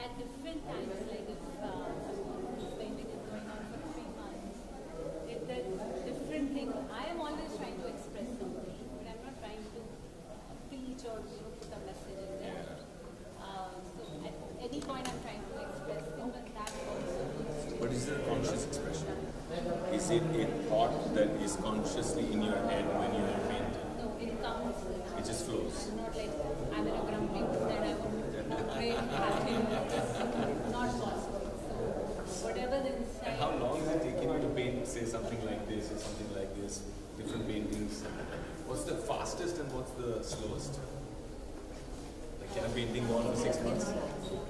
at different times, like if this painting is going on for 3 months, it's a different thing. I am always trying to express something, but I'm not trying to teach or put a message in there. So at any point I'm trying to express things, but that also needs to. But is there a conscious expression? Is it a thought that is consciously in your head when you are painting? No, it comes. It just flows. It's not like I'm in a grumpy mood that I want to create happy. It's not possible. So whatever the inside. And how long is it taking you to paint, say, something like this or something like this? Different paintings. What's the fastest and what's the slowest? Like, can a painting go on for 6 months?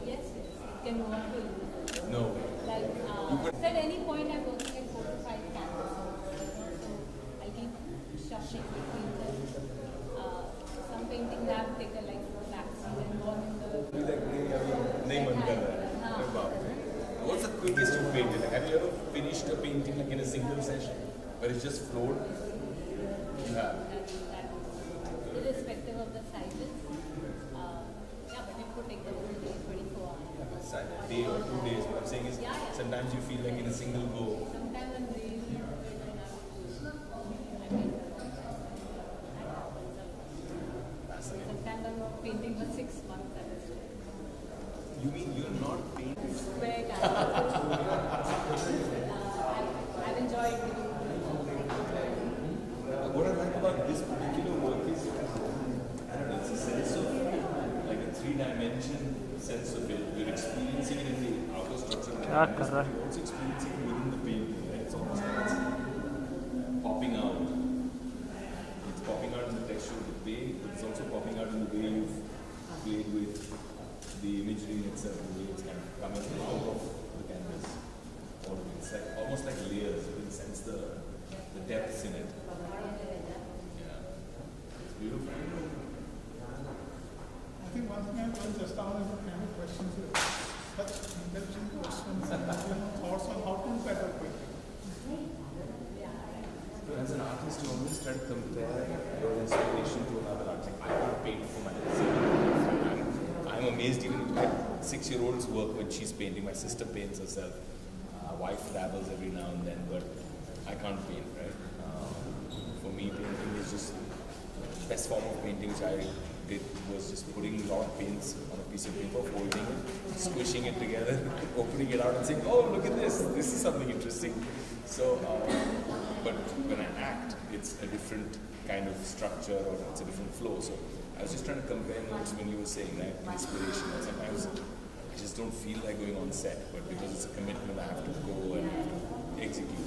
Yes, it can go on to. No. Like, at any point I'm working at 4 to 5 canvases. So I keep shuffling between them. Some paintings have taken like 4 lakhs and gone in What's the quickest you painted? Have you ever finished a painting like in a single session where it's just flowed? You have. Irrespective of the sizes. Yeah, but it could take the whole day, 24 hours. A day or 2 days. What I'm saying is sometimes you feel like in a single go. Sometimes I'm really sometimes I'm not painting for 6 months at a time. You mean you're not painting? Square I've enjoyed it. What I like about this particular work is, I don't know, it's a sense of, like a 3-dimension sense of it. You're experiencing it in the outer structure, but you're also experiencing it within the painting, right? It's almost like it's popping out. It's popping out in the texture of the paint, but it's also popping out in the way you've played with the imagery in itself, the way it's kind of coming out of the canvas. All of it. It's like almost like layers. You can sense the depths in it. Yeah. It's beautiful. I think one thing I've learned just now is the kind of questions you ask. Such intelligent questions and thoughts on how to better painting. As an artist, you always try to compare your inspiration to another artist. I can't paint for myself. I'm amazed even at 6-year-old's work when she's painting. My sister paints herself. Wife dabbles every now and then, but I can't paint, right? For me, painting is just the best form of painting which I did was just putting a lot of paints on a piece of paper, folding it, squishing it together, opening it out and saying, oh, look at this. This is something interesting. So, but when I act, it's a different kind of structure or it's a different flow. So I was just trying to compare notes when you were saying that inspiration. And sometimes I just don't feel like going on set, but because it's a commitment, I have to go and I have to execute.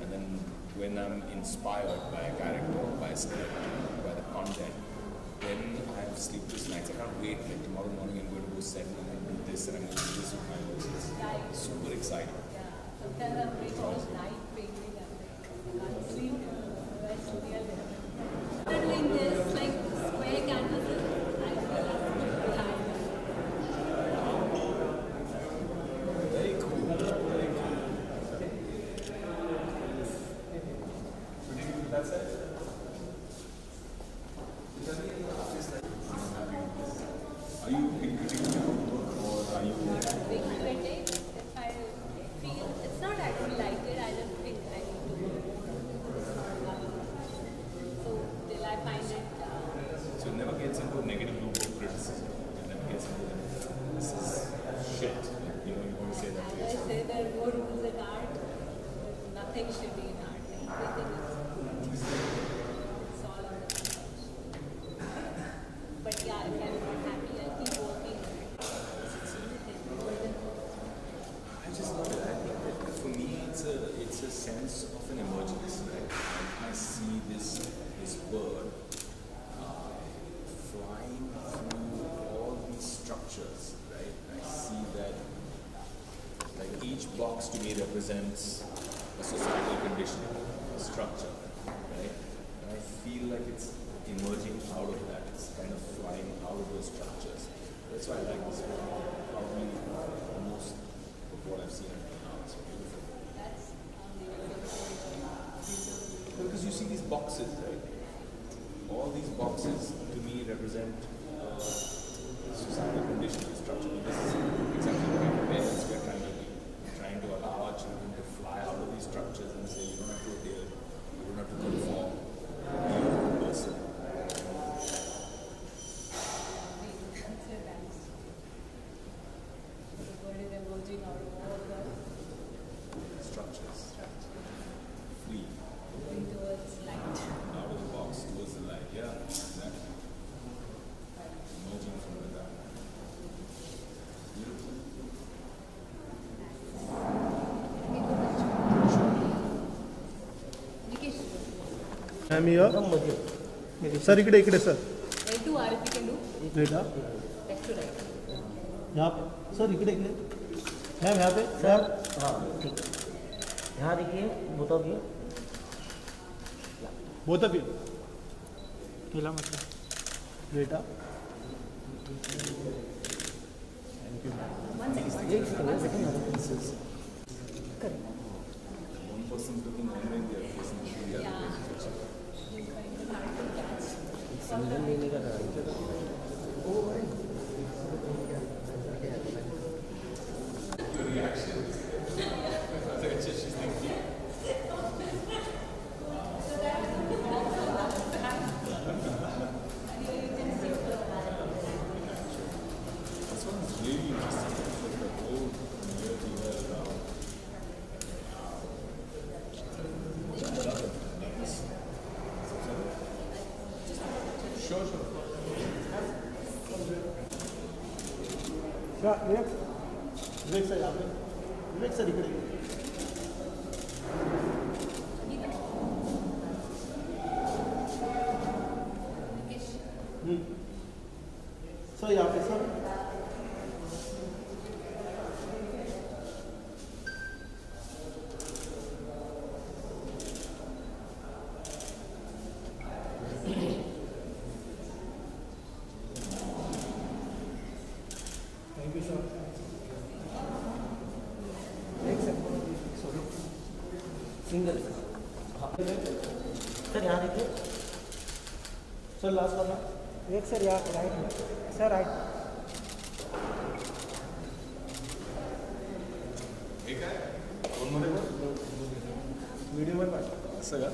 And then when I'm inspired by a character, by a script, by the content, then I have sleepless nights. I can't wait. Like tomorrow morning, I'm going to go set and I'm going to do this and I'm going to do this with my works. It's super exciting. Yeah, sometimes I'm doing all night painting and I can't sleep. That's real. After doing this, like square canvases, I feel like Very cool. Very cool. That's it. Are you critical or are you? big critic. If I feel it's not that I like it, I just think I need to do it. So till I find it. So it never gets into a negative loop of criticism. It never gets into this is shit. You know, you want to say that to As I yourself. say, there are no rules in art. Nothing should be in art. Everything is. It's all on the touch. But yeah, if I'm not happy, I keep working. I just love it. For me, it's a sense of an emergence, right? I see this bird flying through all these structures, right? I see that like each box to me represents a societal condition, a structure, right? And I feel like it's emerging out of that. It's kind of flying out of those structures. That's why I like this one. Probably most of what I've seen until now. It's beautiful. That's Because you see these boxes, right? All these boxes to me represent societal condition, structure. This is exactly emerging out of all the Structures. structure, Free. moving towards light. Out of the box towards the light. Yeah, exactly. Emerging from the dark. Beautiful. Nikesh, I'm here. Sir इकडे sir L2 R if you can do, बेटा left to right. यहाँ पे sir इकडे ma'am यहाँ पे ma'am हाँ ठीक है यहाँ देखिए both of you both of you केला मतलब बेटा One person's looking online, the other person looking the other. Yeah. You find it hard to catch. Sanjan लेने का था Your reactions. That's what she's thinking. This one is really interesting. It's like the whole community well around. I love it. Nice. Sure, sure. क्या विवेक sir यहाँ पे विवेक sir इकडे Nikesh, sir यहाँ पे sir thank you sir single हाँ sir यहाँ देखिए sir last करना एक सर यहाँ राइट सर राइट एक आहे फोनमध्ये बघ. व्हिडिओ वर पाठ असं का?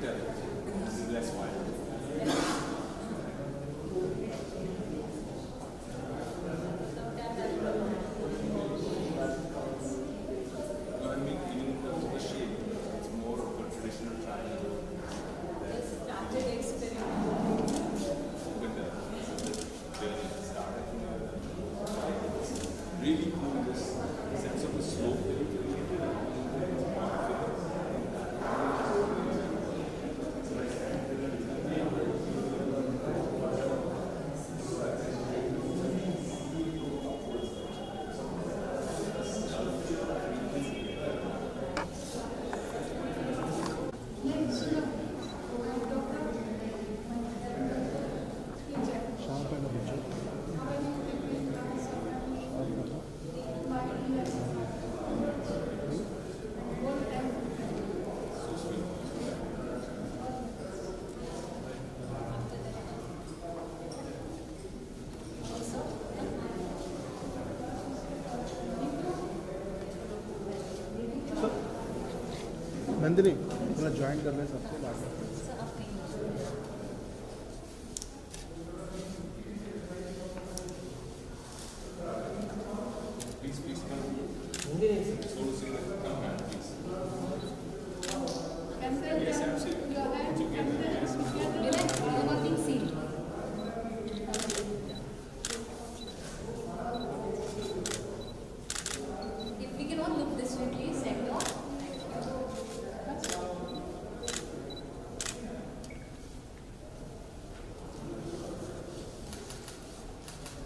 This is less wild. No, I mean, even in terms of the shape, it's more of a traditional triangle. just started experimenting. With the journey started from there. It's really cool, this sense of the slope that you Nandini थोड़ा join कर ले सबसे बाद में So up to you. please come. Hindi नहीं सीखी Solo singer, come man, please. Cancel. Yes, absolutely. Together, yes. Relax, you are not being seen. If we can all look this way, please, sector.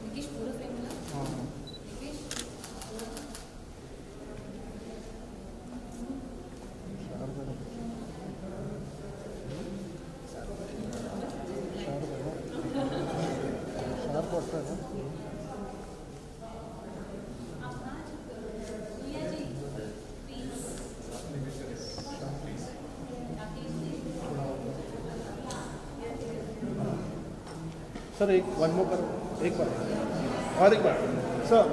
Nikesh, पूरा frame मिला? हाँ हाँ Nikesh, पूरा. Sir एक one more करो, एक बार और एक बार sir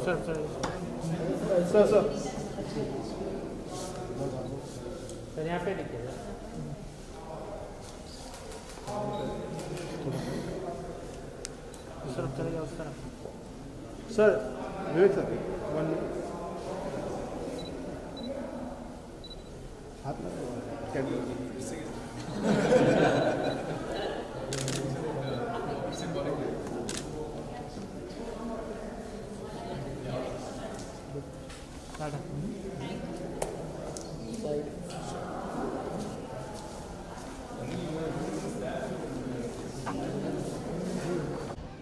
sir sir sir sir sir यहाँ पे देखिए सर चले जाओ उस तरफ सर विवेक सर वन हाथ में क्या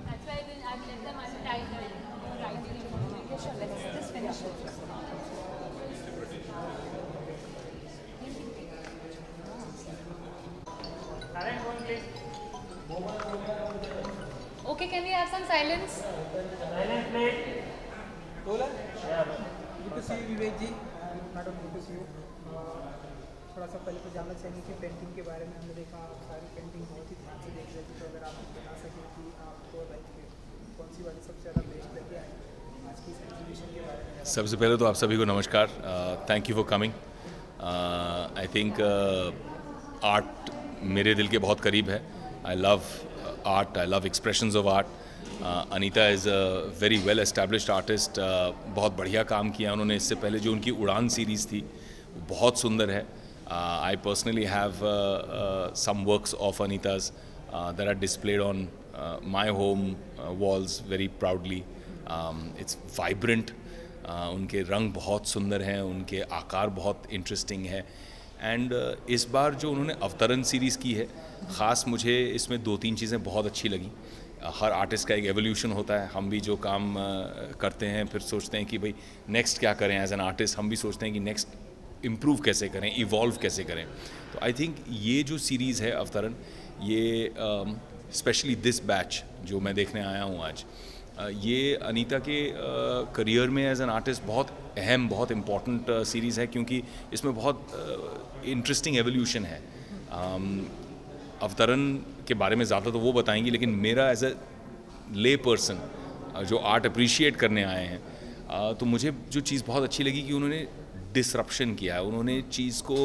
That's why I've let them untie the writing. Okay, sure, let's just finish it. Okay, can we have some silence? Good to see you Vivek ji madam, good to see you. थोड़ा सा पहले तो जानना चाहेंगे कि पेंटिंग के बारे में हमने देखा आप सारी पेंटिंग बहुत ही ध्यान से देख रहे थे, तो अगर आप बता सकें कि आपको कौन सी वाली सबसे ज़्यादा बेस्ट लगी है आज की इस एग्जीबिशन के बारे में। सबसे पहले तो आप सभी को नमस्कार, thank you for coming. I think art मेरे दिल के बहुत करीब है। I love art, I love expressions of art. Anita is a very well established artist. बहुत बढ़िया काम किया उन्होंने। इससे पहले जो उनकी उड़ान सीरीज़ थी वो बहुत सुंदर है। I personally have some works of Anita's that are displayed on my home walls very proudly. It's vibrant, उनके रंग बहुत सुंदर हैं, उनके आकार बहुत इंटरेस्टिंग है। एंड इस बार जो उन्होंने अवतरण सीरीज़ की है, ख़ास मुझे इसमें 2-3 चीज़ें बहुत अच्छी लगी। हर आर्टिस्ट का एक एवोल्यूशन होता है। हम भी जो काम करते हैं फिर सोचते हैं कि भाई नेक्स्ट क्या करें एज एन आर्टिस्ट। हम भी सोचते हैं कि नेक्स्ट इम्प्रूव कैसे करें, इवॉल्व कैसे करें। तो आई थिंक ये जो सीरीज़ है अवतरण, ये स्पेशली दिस बैच जो मैं देखने आया हूँ आज, ये अनीता के करियर में एज एन आर्टिस्ट बहुत अहम, बहुत इम्पॉर्टेंट सीरीज़ है, क्योंकि इसमें बहुत इंटरेस्टिंग एवोल्यूशन है। अवतरण के बारे में ज़्यादा तो वो बताएंगी, लेकिन मेरा एज अ ले पर्सन जो आर्ट अप्रिशिएट करने आए हैं, तो मुझे जो चीज़ बहुत अच्छी लगी कि उन्होंने डिसरप्शन किया है। उन्होंने चीज़ को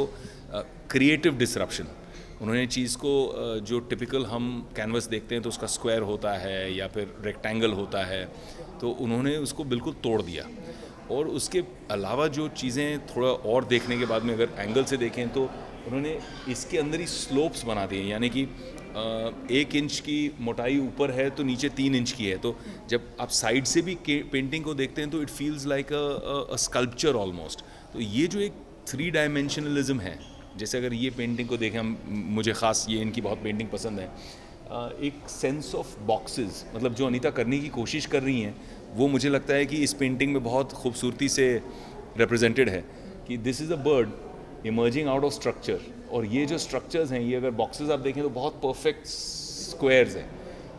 क्रिएटिव डिसरप्शन, उन्होंने चीज़ को जो टिपिकल हम कैनवस देखते हैं तो उसका स्क्वायर होता है या फिर रेक्टेंगल होता है, तो उन्होंने उसको बिल्कुल तोड़ दिया। और उसके अलावा जो चीज़ें थोड़ा और देखने के बाद में अगर एंगल से देखें तो उन्होंने इसके अंदर ही स्लोप्स बना दिए, यानी कि 1 इंच की मोटाई ऊपर है तो नीचे 3 इंच की है। तो जब आप साइड से भी पेंटिंग को देखते हैं तो it feels like a sculpture almost. तो ये जो एक 3 डायमेंशनलिज्म है, जैसे अगर ये पेंटिंग को देखें हम, मुझे ख़ास ये इनकी बहुत पेंटिंग पसंद है। एक सेंस ऑफ बॉक्सेस, मतलब जो अनीता करने की कोशिश कर रही हैं वो मुझे लगता है कि इस पेंटिंग में बहुत खूबसूरती से रिप्रेजेंटेड है कि this is a bird emerging out of structure. और ये जो स्ट्रक्चर्स हैं, ये अगर बॉक्सेस आप देखें तो बहुत परफेक्ट स्क्वायर्स हैं,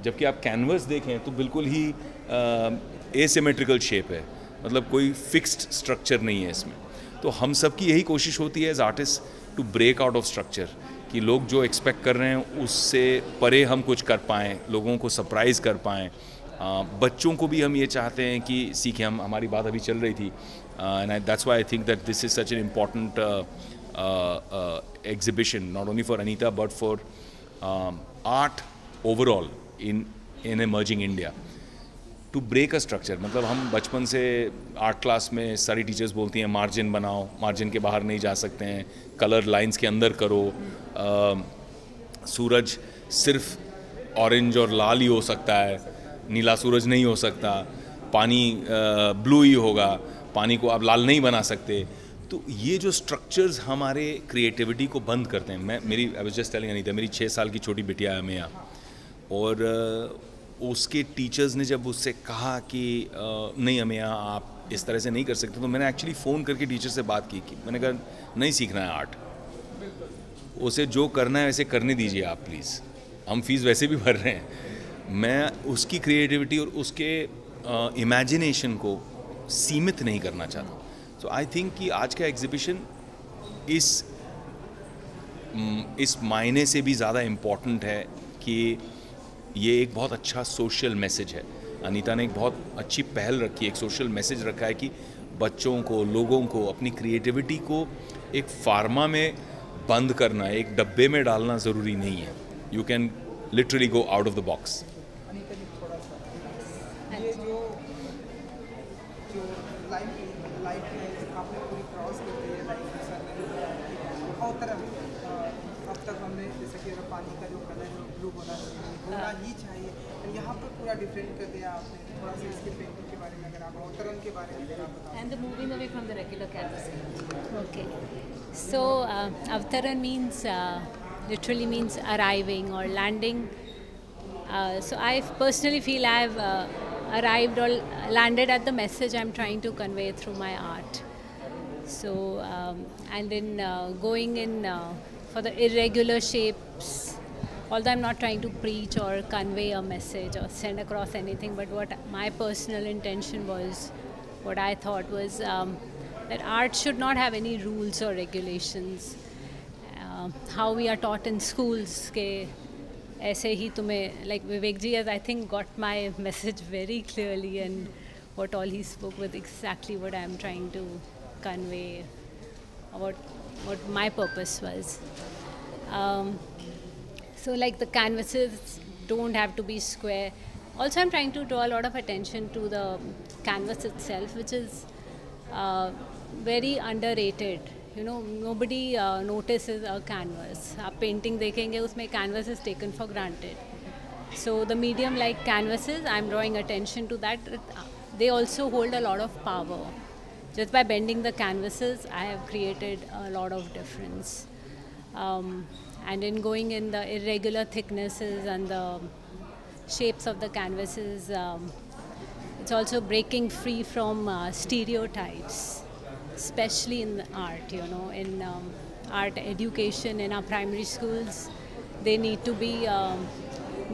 जबकि आप कैनवस देखें तो बिल्कुल ही एसिमेट्रिकल शेप है, मतलब कोई फिक्स्ड स्ट्रक्चर नहीं है इसमें। तो हम सब की यही कोशिश होती है as artist to break out of structure, कि लोग जो एक्सपेक्ट कर रहे हैं उससे परे हम कुछ कर पाएँ, लोगों को सरप्राइज़ कर पाएँ। बच्चों को भी हम ये चाहते हैं कि सीखें। हम, हमारी बात अभी चल रही थी, and that's why I think that this is such an important exhibition, not only for Anita but for art overall in emerging India, to break a structure। मतलब हम बचपन से आर्ट क्लास में सारी टीचर्स बोलती हैं मार्जिन बनाओ, margin के बाहर नहीं जा सकते हैं, कलर लाइंस के अंदर करो, सूरज सिर्फ ऑरेंज और लाल ही हो सकता है, नीला सूरज नहीं हो सकता, पानी ब्लू ही होगा, पानी को आप लाल नहीं बना सकते। तो ये जो स्ट्रक्चर्स हमारे क्रिएटिविटी को बंद करते हैं। I was just telling Anita, मेरी 6 साल की छोटी बिटिया है अमेया, और उसके टीचर्स ने जब उससे कहा कि नहीं अमेया आप इस तरह से नहीं कर सकते, तो मैंने एक्चुअली फ़ोन करके टीचर से बात की कि मैंने कहा नहीं सीखना है आर्ट, उसे जो करना है वैसे करने दीजिए आप प्लीज़, हम फीस वैसे भी भर रहे हैं। मैं उसकी क्रिएटिविटी और उसके इमेजिनेशन को सीमित नहीं करना चाहता। सो आई थिंक कि आज का एग्जीबिशन इस इस मायने से भी ज़्यादा इम्पॉर्टेंट है कि ये एक बहुत अच्छा सोशल मैसेज है। अनीता ने एक बहुत अच्छी पहल रखी है, एक सोशल मैसेज रखा है कि बच्चों को, लोगों को अपनी क्रिएटिविटी को एक फार्मा में बंद करना, एक डब्बे में डालना ज़रूरी नहीं है। You can literally go out of the box. Anita ji थोड़ा सा ये जो लाइफ में आपने पूरी क्रॉस कर दी है लाइफ में सर और तरह अब तक हमने जैसे कि अगर पानी का जो कलर है ब्लू होना ही चाहिए, यहाँ पर पूरा डिफरेंट कर दिया आपने। थोड़ा सा इसके पेंटिंग के बारे में अगर आप अवतरण के बारे में अगर आप बताएं। And the moving away from the regular canvassing. Okay. So, Avtaran means, literally means arriving or landing. So I personally feel I've arrived or landed at the message I'm trying to convey through my art. So, and then going in for the irregular shapes, although I'm not trying to preach or convey a message or send across anything, but what my personal intention was, what I thought was that art should not have any rules or regulations. How we are taught in schools ke aise hi tumhe, like Vivek ji has I think got my message very clearly, and what all he spoke with exactly what I am trying to convey, what my purpose was. So like the canvases don't have to be square. Also I'm trying to draw a lot of attention to the canvas itself, which is very underrated. You know, nobody notices a canvas. आप painting देखेंगे उसमें canvas is taken for granted. So the medium like canvases, I'm drawing attention to that. They also hold a lot of power. Just by bending the canvases, I have created a lot of difference. And in going in the irregular thicknesses and the shapes of the canvases, it's also breaking free from stereotypes, especially in art, you know, in art education in our primary schools. They need to be,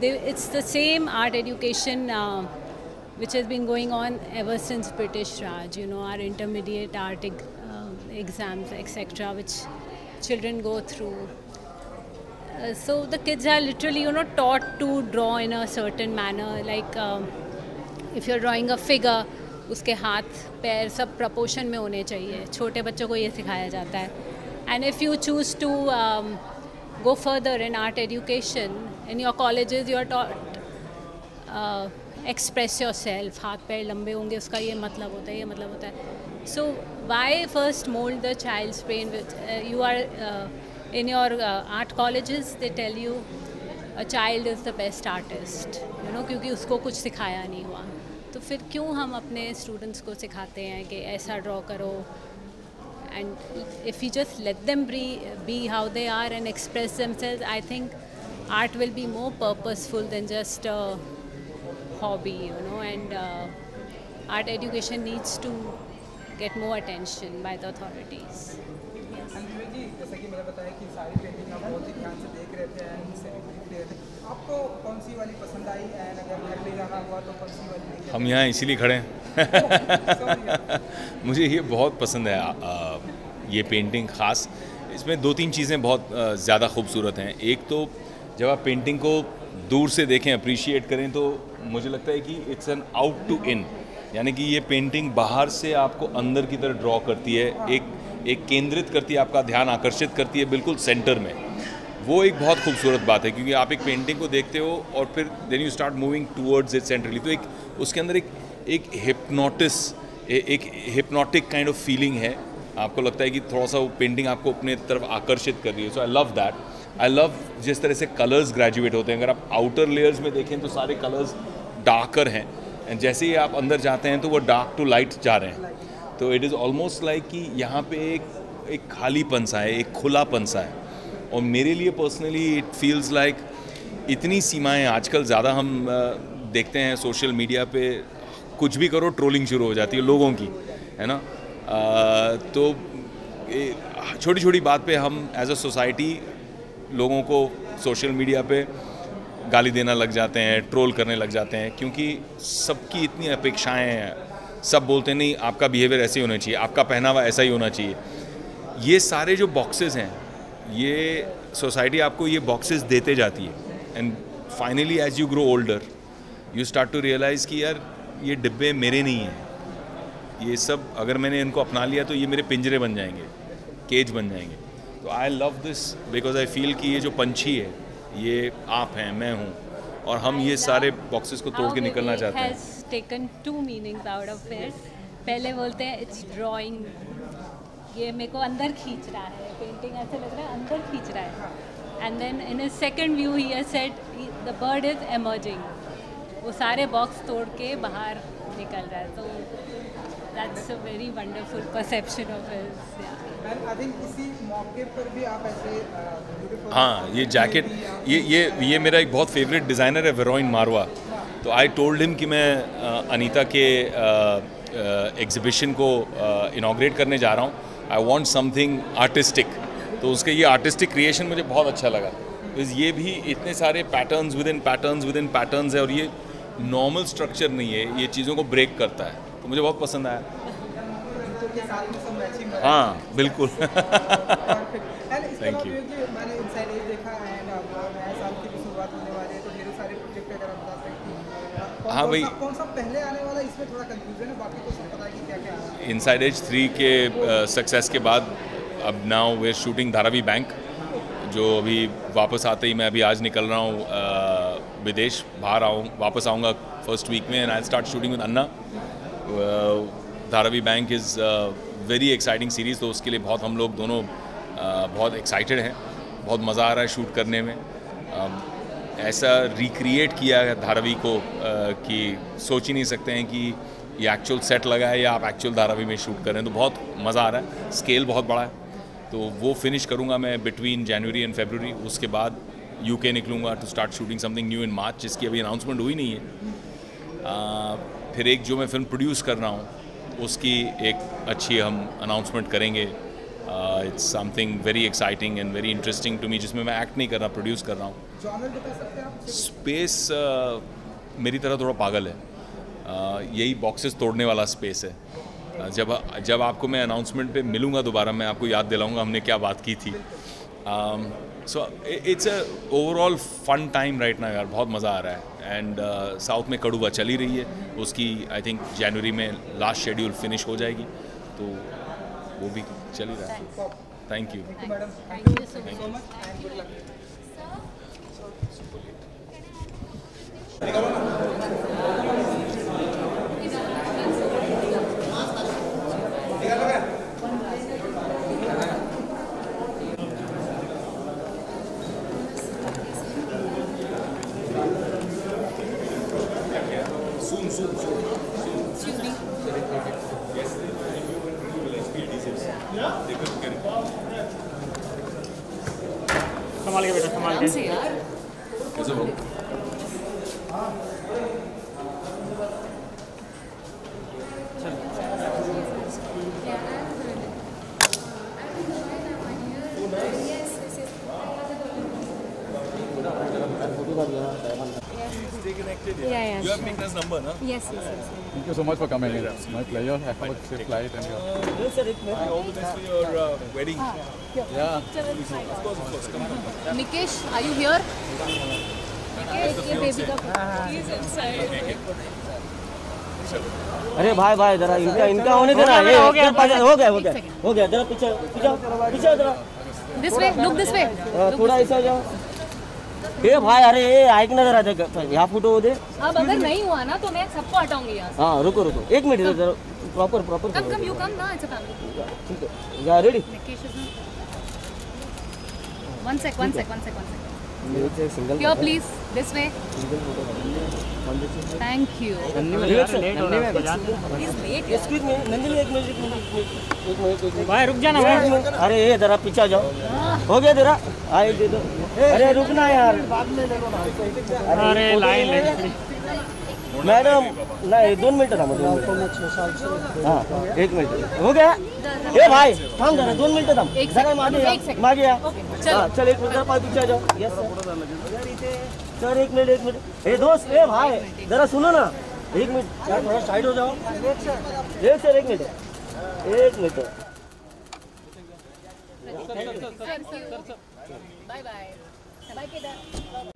it's the same art education which has been going on ever since British Raj, you know, our intermediate art exams, etc., which children go through. So the kids are literally, you know, taught to draw in a certain manner. Like if you're drawing a figure, उसके हाथ पैर सब proportion में होने चाहिए. छोटे बच्चों को ये सिखाया जाता है. And if you choose to go further in art education, in your colleges you are taught express yourself. हाथ पैर लंबे होंगे उसका ये मतलब होता है, ये मतलब होता है. So why first mold the child's brain with you are in your art colleges they tell you a child is the best artist, you know, क्योंकि उसको कुछ सिखाया नहीं हुआ. तो फिर क्यों हम अपने स्टूडेंट्स को सिखाते हैं कि ऐसा ड्रॉ करो? And if we just let them be how they are and express themselves, I think art will be more purposeful than just a hobby, you know. And art education needs to get more attention by the authorities. विवेक जी, जैसा कि मैंने बताया कि सारी painting आप बहुत ही ध्यान से देख रहे थे एंड इससे भी लिख रहे थे. आपको कौन सी वाली पसंद आई एंड अगर घर ले जाना हुआ तो कौन सी वाली लेके? हम यहाँ इसीलिए खड़े हैं. मुझे ये बहुत पसंद है, ये पेंटिंग ख़ास. इसमें दो तीन चीज़ें बहुत ज़्यादा खूबसूरत हैं. एक तो जब आप पेंटिंग को दूर से देखें, अप्रिशिएट करें, तो मुझे लगता है कि इट्स एन आउट टू इन, यानी कि ये पेंटिंग बाहर से आपको अंदर की तरफ ड्रॉ करती है, एक केंद्रित करती है, आपका ध्यान आकर्षित करती है बिल्कुल सेंटर में. वो एक बहुत खूबसूरत बात है, क्योंकि आप एक पेंटिंग को देखते हो और फिर then you start moving towards it centrally. तो एक उसके अंदर एक हिप्नोटिक काइंड ऑफ फीलिंग है. आपको लगता है कि थोड़ा सा वो पेंटिंग आपको अपने तरफ आकर्षित कर रही है. So I love that. I love जिस तरह से कलर्स ग्रेजुएट होते हैं. अगर आप आउटर लेयर्स में देखें तो सारे कलर्स डार्कर हैं, एंड जैसे ही आप अंदर जाते हैं तो वो डार्क टू लाइट जा रहे हैं. तो इट इज़ ऑलमोस्ट लाइक कि यहाँ पे एक खालीपन सा है, एक खुलापन सा है. और मेरे लिए पर्सनली इट फील्स लाइक इतनी सीमाएं आजकल ज़्यादा हम देखते हैं सोशल मीडिया पे, कुछ भी करो ट्रोलिंग शुरू हो जाती है लोगों की, है ना. तो छोटी छोटी बात पे हम एज अ सोसाइटी लोगों को सोशल मीडिया पे गाली देना लग जाते हैं, ट्रोल करने लग जाते हैं, क्योंकि सबकी इतनी अपेक्षाएं हैं. सब बोलते नहीं आपका बिहेवियर ऐसे ही होना चाहिए, आपका पहनावा ऐसा ही होना चाहिए. ये सारे जो बॉक्सेस हैं ये सोसाइटी आपको ये बॉक्सेस देते जाती है and finally as you grow older you start to realise कि यार ये डिब्बे मेरे नहीं हैं, ये सब अगर मैंने इनको अपना लिया तो ये मेरे पिंजरे बन जाएंगे, केज बन जाएंगे। तो I love this because I feel कि ये जो पंछी है ये आप हैं, मैं हूँ, और हम ये सारे बॉक्सेस को तोड़ के निकलना चाहते हैं। has taken two meanings out of it. पहले बोलते हैं इट्स ड्राइंग, ये मेरे को अंदर खींच रहा है, पेंटिंग ऐसे लग रहा है अंदर खींच रहा है। And then in his second view he has said the bird is emerging, वो सारे बॉक्स तोड़ के बाहर निकल रहा है। तो that's a very wonderful perception of his. I think इसी मौके पर भी आप ऐसे beautiful- हाँ, ये जैकेट ये मेरा एक बहुत फेवरेट डिज़ाइनर है वेरोइन मारवा। तो आई टोल्ड हिम कि मैं अनीता के एग्जिबिशन को इनाग्रेट करने जा रहा हूँ, आई वांट समथिंग आर्टिस्टिक। तो उसके ये आर्टिस्टिक क्रिएशन मुझे बहुत अच्छा लगा। तो ये भी इतने सारे पैटर्न्स विद इन पैटर्न्स है और ये नॉर्मल स्ट्रक्चर नहीं है, ये चीज़ों को ब्रेक करता है, तो मुझे बहुत पसंद आया। जूतों के साथ में सब मैचिंग है। हाँ बिल्कुल। Thank you. मैंने इनसाइड एज देखा है, नया साल की भी शुरुआत होने वाली है, तो ढेरों सारे प्रोजेक्ट अगर आप बता सकते हैं। हाँ भाई, कौन सा पहले आने वाला, इसमें थोड़ा कंफ्यूजन है, बाकी तो सब पता है कि क्या क्या है। इनसाइड एज 3 के सक्सेस के बाद अब नाउ वे शूटिंग धारावी बैंक, जो अभी वापस आते ही मैं अभी आज निकल रहा हूँ विदेश, बाहर वापस आऊँगा फर्स्ट वीक में and I start shooting with Anna. Dharavi bank is very exciting series, तो उसके लिए बहुत हम लोग दोनों बहुत एक्साइटेड हैं, बहुत मज़ा आ रहा है शूट करने में। ऐसा रिक्रिएट किया है धारावी को कि सोच ही नहीं सकते हैं कि ये एक्चुअल सेट लगा है या आप एक्चुअल धारावी में शूट कर रहे हैं, तो बहुत मज़ा आ रहा है। स्केल बहुत बड़ा है, तो वो फिनिश करूँगा मैं बिटवीन जनवरी एंड फरवरी। उसके बाद यूके निकलूँगा to start shooting something new in March, जिसकी अभी अनाउंसमेंट हुई नहीं है। फिर एक जो मैं फिल्म प्रोड्यूस कर रहा हूँ उसकी एक अच्छी हम अनाउंसमेंट करेंगे। It's something very exciting and very interesting to me, जिसमें मैं एक्ट नहीं कर रहा, प्रोड्यूस कर रहा हूँ। जॉनर बता सकते हैं आप? स्पेस मेरी तरह थोड़ा पागल है, यही बॉक्सेस तोड़ने वाला स्पेस है। जब आपको मैं अनाउंसमेंट पे मिलूँगा दोबारा, मैं आपको याद दिलाऊँगा हमने क्या बात की थी। So it's a overall fun time right ना यार, बहुत मज़ा आ रहा है। एंड साउथ में कड़ुआ चल ही रही है, उसकी आई थिंक जनवरी में लास्ट शेड्यूल फिनिश हो जाएगी, तो वो भी चल ही रहा है। Thank you. Madam, thank you so much. And good luck. संभाल के बेटा, संभाल के। कैसे हो? Yeah. You have Meghna's number, na? Yes. Thank you so much for coming in. My pleasure. I have a safe flight and your... All the best for your wedding. Yeah. Of course. Come on. Mikesh, are you here? ये baby का अरे भाई जरा इनका होने देना। हो गया जरा पीछे जरा this way, look this way. थोड़ा ऐसा जाओ। ए भाई, अरे ऐक ना जरा, यहाँ फोटो हो दे। अब अगर नहीं हुआ ना तो मैं सबको हटाऊंगी यहाँ से। हाँ रुको 1 मिनट जरा, प्रॉपर कम यू कम ना, इट्स अ फैमिली। ठीक है, या ready? Mikesh is one sec. Single Here please, this way. Thank you. Late हो रहा है। He's late. Excuse me Nandini, एक मिनट भाई रुक जाना भाई। अरे ये जरा पीछे जाओ। हो गया तेरा? आए दे दो। अरे रुकना यार, अरे लाइन ले। मैडम नहीं, 2 मिनट था मतलब। हाँ 1 मिनट हो गया। ए भाई थाम जरा, 2 मिनट थाम जरा, मागे या। हाँ चल 1 मिनट पास पीछे जाओ। Yes sir 1 minute. ए दोस्त, ए भाई जरा सुनो ना, 1 मिनट यार, थोड़ा साइड हो जाओ। एक sir 1 minute. Pradeep. Thank you. Bye bye. Bye, Kedar.